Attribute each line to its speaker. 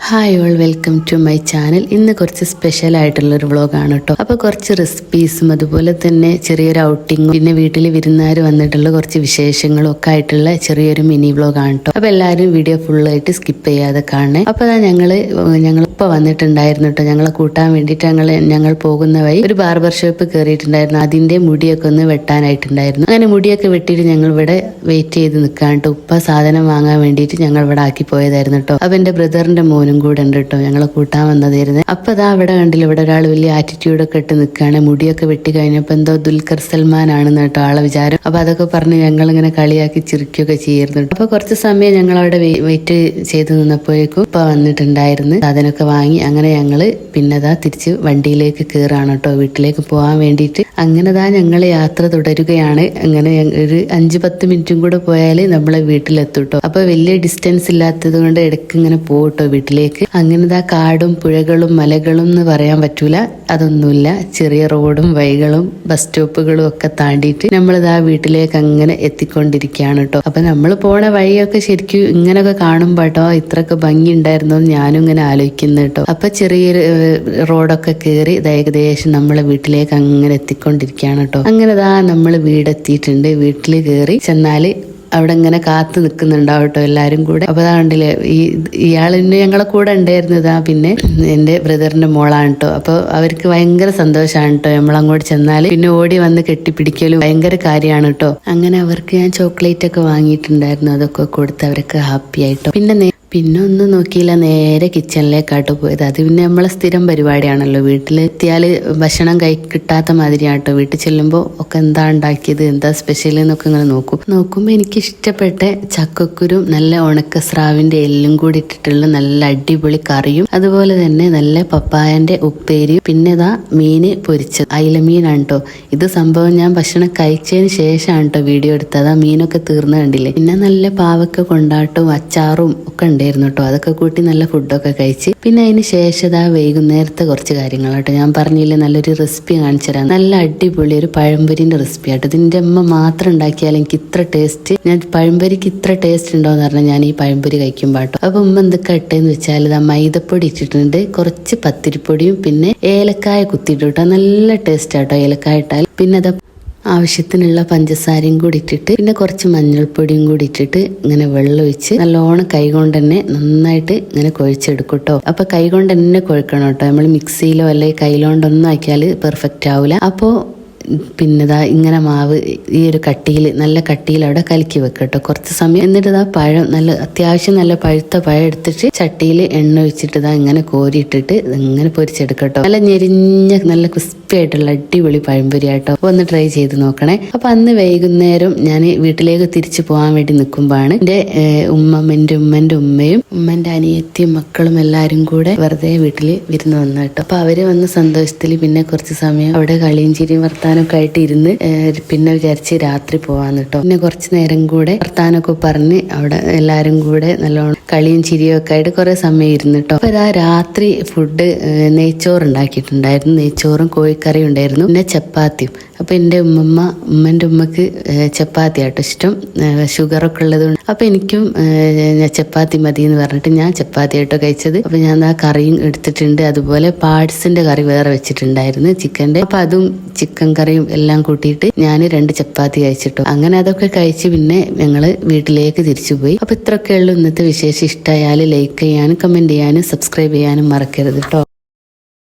Speaker 1: Hi all, welcome to my channel. ഇന്ന് കുറച്ച് special ആയിട്ടുള്ളൊരു വ്ളോഗാണ് കേട്ടോ. അപ്പോൾ കുറച്ച് റെസിപ്പീസും അതുപോലെ തന്നെ ചെറിയൊരു ഔട്ടിങ്ങും പിന്നെ വീട്ടിൽ വിരുന്നുകാർ വന്നിട്ടുള്ള കുറച്ച് വിശേഷങ്ങളും ഒക്കെ ആയിട്ടുള്ള ചെറിയൊരു മിനി വ്ളോഗാണ് കേട്ടോ. അപ്പോൾ എല്ലാവരും വീഡിയോ ഫുള്ളായിട്ട് സ്കിപ്പ് ചെയ്യാതെ കാണണേ. അപ്പോൾ ഞങ്ങളിപ്പോൾ വന്നിട്ടുണ്ടായിരുന്നു കേട്ടോ. ഞങ്ങളെ കൂട്ടാൻ വേണ്ടിയിട്ട് ഞങ്ങൾ പോകുന്ന വഴി ഒരു ബാർബർ ഷോപ്പ് കയറിയിട്ടുണ്ടായിരുന്നു. അതിൻ്റെ മുടിയൊക്കെ ഒന്ന് വെട്ടാനായിട്ടുണ്ടായിരുന്നു. അങ്ങനെ മുടിയൊക്കെ വെട്ടിയിട്ട് ഞങ്ങൾ ഇവിടെ വെയിറ്റ് ചെയ്ത് നിൽക്കാൻ കേട്ടോ. ഉപ്പ സാധനം വാങ്ങാൻ വേണ്ടിയിട്ട് ഞങ്ങൾ ഇവിടെ ആക്കി പോയതായിരുന്നു കേട്ടോ. അപ്പോൾ എൻ്റെ ബ്രദറിൻ്റെ മോനും കൂടെ ഉണ്ട് കേട്ടോ. ഞങ്ങളെ കൂട്ടാൻ വന്നതായിരുന്നു. അപ്പൊ അതാ അവിടെ കണ്ടില്ല, ഇവിടെ ഒരാൾ വലിയ ആറ്റിറ്റ്യൂഡൊക്കെ ഇട്ട് നിൽക്കുകയാണ്. മുടിയൊക്കെ വെട്ടി കഴിഞ്ഞപ്പോ എന്തോ ദുൽഖർ സൽമാൻ ആണെന്ന് കേട്ടോ ആളെ വിചാരം. അപ്പൊ അതൊക്കെ പറഞ്ഞ് ഞങ്ങൾ ഇങ്ങനെ കളിയാക്കി ചിരിക്കുകയൊക്കെ ചെയ്യായിരുന്നു. അപ്പൊ കുറച്ച് സമയം ഞങ്ങൾ അവിടെ വെയിറ്റ് ചെയ്ത് നിന്നപ്പോഴേക്കും ഇപ്പൊ വന്നിട്ടുണ്ടായിരുന്നു. സാധനമൊക്കെ വാങ്ങി അങ്ങനെ ഞങ്ങള് പിന്നെതാ തിരിച്ച് വണ്ടിയിലേക്ക് കയറാണ് കേട്ടോ, വീട്ടിലേക്ക് പോകാൻ വേണ്ടിയിട്ട്. അങ്ങനെതാ ഞങ്ങൾ യാത്ര തുടരുകയാണ്. അങ്ങനെ ഒരു 5-10 മിനിറ്റും കൂടെ പോയാൽ നമ്മളെ വീട്ടിലെത്തും കേട്ടോ. അപ്പൊ വലിയ ഡിസ്റ്റൻസ് ഇല്ലാത്തത് കൊണ്ട് ഇടയ്ക്ക് ഇങ്ങനെ പോകട്ടോ വീട്ടിലേക്ക്. അങ്ങനെതാ കാടും പുഴകളും മലകളും എന്ന് പറയാൻ പറ്റൂല, അതൊന്നുമില്ല. ചെറിയ റോഡും വഴികളും ബസ് സ്റ്റോപ്പുകളും ഒക്കെ താണ്ടിയിട്ട് നമ്മളിതാ വീട്ടിലേക്ക് അങ്ങനെ എത്തിക്കൊണ്ടിരിക്കുകയാണ് കേട്ടോ. അപ്പൊ നമ്മൾ പോണ വഴിയൊക്കെ ശരിക്കും ഇങ്ങനെയൊക്കെ കാണുമ്പോട്ടോ ഇത്രയൊക്കെ ഭംഗി ഉണ്ടായിരുന്നു ഞാനും ഇങ്ങനെ ആലോചിക്കുന്നു കേട്ടോ. അപ്പൊ ചെറിയൊരു റോഡൊക്കെ കയറി ഏകദേശം നമ്മളെ വീട്ടിലേക്ക് അങ്ങനെ എത്തിക്കൊണ്ടിരിക്കുകയാണ് കേട്ടോ. അങ്ങനെതാ നമ്മൾ വീടെത്തിയിട്ടുണ്ട്. വീട്ടിൽ കയറി ചെന്നാല് അവിടെ ഇങ്ങനെ കാത്തു നിൽക്കുന്നുണ്ടാവും കേട്ടോ എല്ലാരും കൂടെ. അപ്പൊ കണ്ടില്ലേ, ഇയാളിന് ഞങ്ങളെ കൂടെ ഉണ്ടായിരുന്നതാ പിന്നെ എന്റെ ബ്രദറിന്റെ മോളാണ് കേട്ടോ. അപ്പൊ അവർക്ക് ഭയങ്കര സന്തോഷമാണ് കേട്ടോ നമ്മൾ അങ്ങോട്ട് ചെന്നാല്. പിന്നെ ഓടി വന്ന് കെട്ടിപ്പിടിക്കലും ഭയങ്കര കാര്യമാണ് കേട്ടോ. അങ്ങനെ അവർക്ക് ഞാൻ ചോക്ലേറ്റ് ഒക്കെ വാങ്ങിയിട്ടുണ്ടായിരുന്നു, അതൊക്കെ കൊടുത്ത് അവരൊക്കെ ഹാപ്പി ആയിട്ടോ. പിന്നെ ഒന്നും നോക്കിയില്ല, നേരെ കിച്ചണിലേക്കാട്ടോ പോയത്. അത് പിന്നെ നമ്മളെ സ്ഥിരം പരിപാടിയാണല്ലോ. വീട്ടിലെത്തിയാൽ ഭക്ഷണം കിട്ടാത്ത മാതിരിയാണ് കേട്ടോ. വീട്ടിൽ ചെല്ലുമ്പോൾ ഒക്കെ എന്താ ഉണ്ടാക്കിയത്, എന്താ സ്പെഷ്യൽ എന്നൊക്കെ ഇങ്ങനെ നോക്കുമ്പോൾ എനിക്ക് ഇഷ്ടപ്പെട്ട ചക്കക്കുരും നല്ല ഉണക്ക സ്രാവിന്റെ എല്ലും കൂടി ഇട്ടിട്ടുള്ള നല്ല അടിപൊളി കറിയും അതുപോലെ തന്നെ നല്ല പപ്പായന്റെ ഉപ്പേരിയും പിന്നെ ഇതാ മീന് പൊരിച്ചത്, അയില മീനാണ് കേട്ടോ. ഇത് സംഭവം ഞാൻ ഭക്ഷണം കഴിച്ചതിന് ശേഷമാണ് കേട്ടോ വീഡിയോ എടുത്തത്. ആ മീനൊക്കെ തീർന്നു കണ്ടില്ലേ. പിന്നെ നല്ല പാവക്ക കൊണ്ടാട്ടവും അച്ചാറും ഒക്കെ ഉണ്ട് കേട്ടോ. അതൊക്കെ കൂട്ടി നല്ല ഫുഡൊക്കെ കഴിച്ച് പിന്നെ അതിന് ശേഷം വൈകുന്നേരത്തെ കുറച്ച് കാര്യങ്ങളാട്ടോ. ഞാൻ പറഞ്ഞില്ലേ നല്ലൊരു റെസിപ്പി കാണിച്ചു തരാം. നല്ല അടിപൊളി ഒരു പഴംപൊരിന്റെ റെസിപ്പി ആട്ടോ. ഇതിന്റെ അമ്മ മാത്രം ഉണ്ടാക്കിയാൽ എനിക്ക് ഇത്ര ടേസ്റ്റ്, ഞാൻ പഴംപൊരിക്ക് ഇത്ര ടേസ്റ്റ് ഉണ്ടോന്ന് പറഞ്ഞാൽ ഞാൻ ഈ പഴംപൊരി കഴിക്കുമ്പോൾ കേട്ടോ. അപ്പൊ ഉമ്മ എന്തൊക്കെ ഇട്ടെന്ന് വെച്ചാൽ മൈദപ്പൊടി ഇട്ടിട്ടുണ്ട്, കുറച്ച് പത്തിരിപ്പൊടിയും പിന്നെ ഏലക്കായ കുത്തിയിട്ട് കേട്ടോ. നല്ല ടേസ്റ്റ് ആട്ടോ ഏലക്കായ ഇട്ടാൽ. പിന്നെ അത് ആവശ്യത്തിനുള്ള പഞ്ചസാരയും കൂടി ഇട്ടിട്ട് പിന്നെ കുറച്ച് മഞ്ഞൾപ്പൊടിയും കൂടി ഇട്ടിട്ട് ഇങ്ങനെ വെള്ളം ഒഴിച്ച് നല്ലോണം കൈകൊണ്ട് തന്നെ നന്നായിട്ട് ഇങ്ങനെ കുഴച്ചെടുക്കും കേട്ടോ. അപ്പൊ കൈകൊണ്ട് തന്നെ കുഴക്കണം കേട്ടോ. നമ്മൾ മിക്സിയിലോ അല്ലെങ്കിൽ കൈലോണ്ടൊന്നും ആക്കിയാൽ പെർഫെക്റ്റ് ആവില്ല. അപ്പോൾ പിന്നെ ഇങ്ങനെ മാവ് ഈ ഒരു കട്ടിയിൽ നല്ല കട്ടിയിൽ അവിടെ കലക്കി വെക്കട്ടോ കുറച്ച് സമയം. എന്നിട്ട് പഴം നല്ല അത്യാവശ്യം നല്ല പഴുത്ത പഴം എടുത്തിട്ട് ചട്ടിയിൽ എണ്ണ ഒഴിച്ചിട്ട് ഇങ്ങനെ കോരിയിട്ടിട്ട് ഇങ്ങനെ പൊരിച്ചെടുക്കട്ടോ. നല്ല ഞെരിഞ്ഞ നല്ല ക്രിസ്പി ആയിട്ടുള്ള അടിപൊളി പഴംപൊരി ആട്ടോ. അപ്പോൾ ഒന്ന് ട്രൈ ചെയ്ത് നോക്കണേ. അപ്പൊ അന്ന് വൈകുന്നേരം ഞാൻ വീട്ടിലേക്ക് തിരിച്ചു പോകാൻ വേണ്ടി നിൽക്കുമ്പോഴാണ് എൻ്റെ ഉമ്മൻ്റെ ഉമ്മയും ഉമ്മൻ്റെ അനിയത്തിയും മക്കളും എല്ലാവരും കൂടെ വെറുതെ വീട്ടിൽ വിരുന്ന് വന്നു കേട്ടോ. അപ്പൊ അവര് വന്ന സന്തോഷത്തിൽ പിന്നെ കുറച്ച് സമയം അവിടെ കളിയും ചിരിയും വർത്താനൊക്കെ ആയിട്ട് ഇരുന്ന് പിന്നെ വിചാരിച്ച് രാത്രി പോവാന്ന് കേട്ടോ. പിന്നെ കുറച്ച് നേരം കൂടെ വർത്താനൊക്കെ പറഞ്ഞ് അവിടെ എല്ലാരും കൂടെ നല്ലോണം കളിയും ചിരിയും ഒക്കെ ആയിട്ട് കുറെ സമയം ഇരുന്ന് കേട്ടോ. അപ്പൊ രാത്രി ഫുഡ് നെയ്ച്ചോറ് ഉണ്ടാക്കിയിട്ടുണ്ടായിരുന്നു. നെയ്ച്ചോറും കോഴിക്കറിയും ഉണ്ടായിരുന്നു, പിന്നെ ചപ്പാത്തിയും. അപ്പൊ എൻ്റെ ഉമ്മൻ്റെ ഉമ്മക്ക് ചപ്പാത്തി ആട്ടോ ഇഷ്ടം, ഷുഗറൊക്കെ ഉള്ളതുകൊണ്ട്. അപ്പൊ എനിക്കും ചപ്പാത്തി മതി എന്ന് പറഞ്ഞിട്ട് ഞാൻ ചപ്പാത്തി ആയിട്ടോ കഴിച്ചത്. അപ്പൊ ഞാൻ ആ കറിയും എടുത്തിട്ടുണ്ട്, അതുപോലെ പാർട്സിന്റെ കറി വേറെ വെച്ചിട്ടുണ്ടായിരുന്നു ചിക്കന്റെ. അപ്പൊ അതും ചിക്കൻ കറിയും എല്ലാം കൂട്ടിയിട്ട് ഞാൻ 2 ചപ്പാത്തി കഴിച്ചിട്ടോ. അങ്ങനെ അതൊക്കെ കഴിച്ച് പിന്നെ ഞങ്ങള് വീട്ടിലേക്ക് തിരിച്ചു പോയി. അപ്പൊ ഇത്രയൊക്കെ ഉള്ളൂ ഇന്നത്തെ വിശേഷം. ഇഷ്ടമായാൽ ലൈക്ക് ചെയ്യാനും കമന്റ് ചെയ്യാനും സബ്സ്ക്രൈബ് ചെയ്യാനും മറക്കരുത് കേട്ടോ.